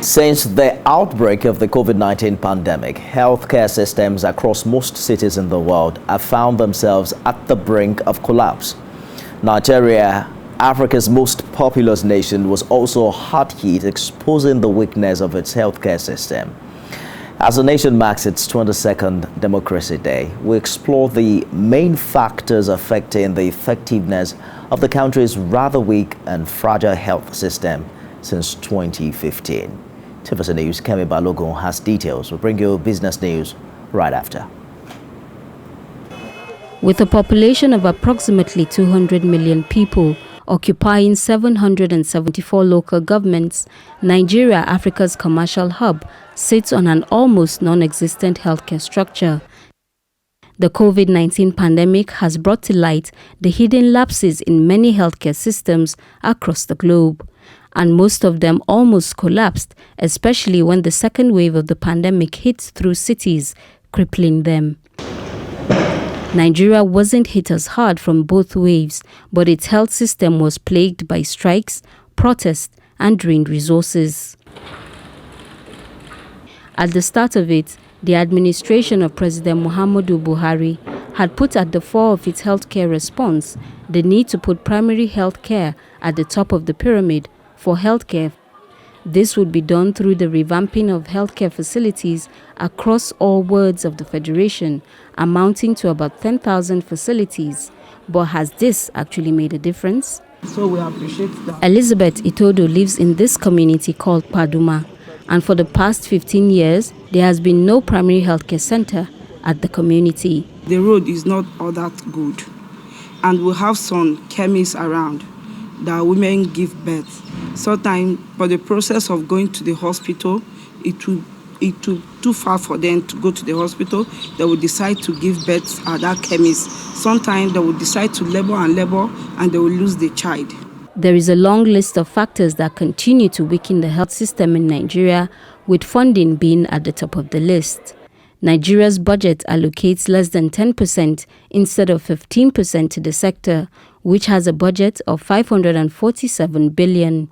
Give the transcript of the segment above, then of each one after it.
Since the outbreak of the COVID-19 pandemic, healthcare systems across most cities in the world have found themselves at the brink of collapse. Nigeria, Africa's most populous nation, was also hard hit, exposing the weakness of its healthcare system. As the nation marks its 22nd Democracy Day, we explore the main factors affecting the effectiveness of the country's rather weak and fragile health system since 2015. TVC News' Kemi Balogun has details. We'll bring you business news right after. With a population of approximately 200 million people, occupying 774 local governments, Nigeria, Africa's commercial hub, sits on an almost non-existent healthcare structure. The COVID-19 pandemic has brought to light the hidden lapses in many healthcare systems across the globe, and most of them almost collapsed, especially when the second wave of the pandemic hit through cities, crippling them. Nigeria wasn't hit as hard from both waves, but its health system was plagued by strikes, protests, and drained resources. At the start of it, the administration of President Muhammadu Buhari had put at the fore of its healthcare response the need to put primary health care at the top of the pyramid for healthcare. This would be done through the revamping of healthcare facilities across all wards of the Federation, amounting to about 10,000 facilities. But has this actually made a difference? So we appreciate that. Elizabeth Itodo lives in this community called Paduma, and for the past 15 years, there has been no primary healthcare center at the community. The road is not all that good, and we have some chemists around that women give birth. Sometimes, for the process of going to the hospital, it will too far for them to go to the hospital. They will decide to give birth at that chemist. Sometimes they will decide to labor, and they will lose the child. There is a long list of factors that continue to weaken the health system in Nigeria, with funding being at the top of the list. Nigeria's budget allocates less than 10% instead of 15% to the sector, which has a budget of 547 billion.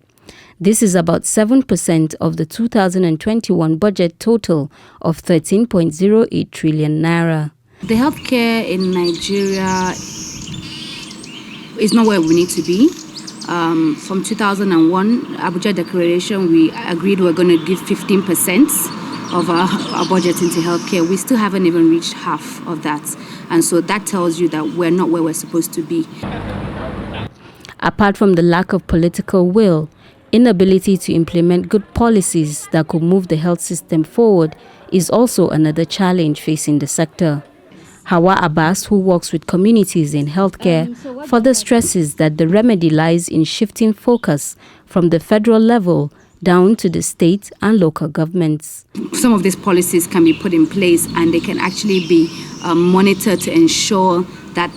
This is about 7% of the 2021 budget total of 13.08 trillion naira. The healthcare in Nigeria is not where we need to be. From 2001 Abuja Declaration, we agreed we're going to give 15% of our budget into healthcare. We still haven't even reached half of that. And so that tells you that we're not where we're supposed to be. Apart from the lack of political will, inability to implement good policies that could move the health system forward is also another challenge facing the sector. Hawa Abbas, who works with communities in healthcare, further stresses that the remedy lies in shifting focus from the federal level down to the state and local governments. Some of these policies can be put in place and they can actually be monitored to ensure that,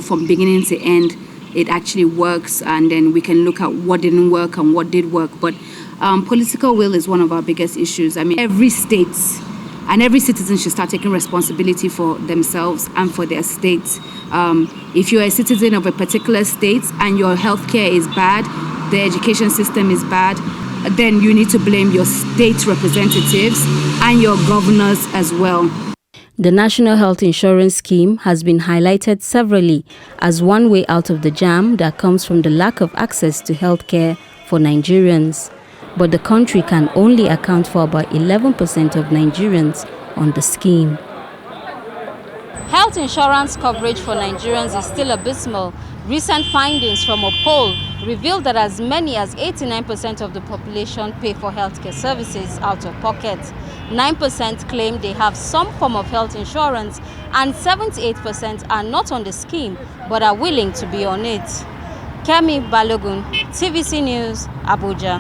from beginning to end, it actually works, and then we can look at what didn't work and what did work. But political will is one of our biggest issues. I mean, every state and every citizen should start taking responsibility for themselves and for their states. If you're a citizen of a particular state and your healthcare is bad, the education system is bad, then you need to blame your state representatives and your governors as well. The National Health Insurance Scheme has been highlighted severally as one way out of the jam that comes from the lack of access to healthcare for Nigerians. But the country can only account for about 11% of Nigerians on the scheme. Health insurance coverage for Nigerians is still abysmal. Recent findings from a poll revealed that as many as 89% of the population pay for healthcare services out of pocket. 9% claim they have some form of health insurance, and 78% are not on the scheme but are willing to be on it. Kemi Balogun, TVC News, Abuja.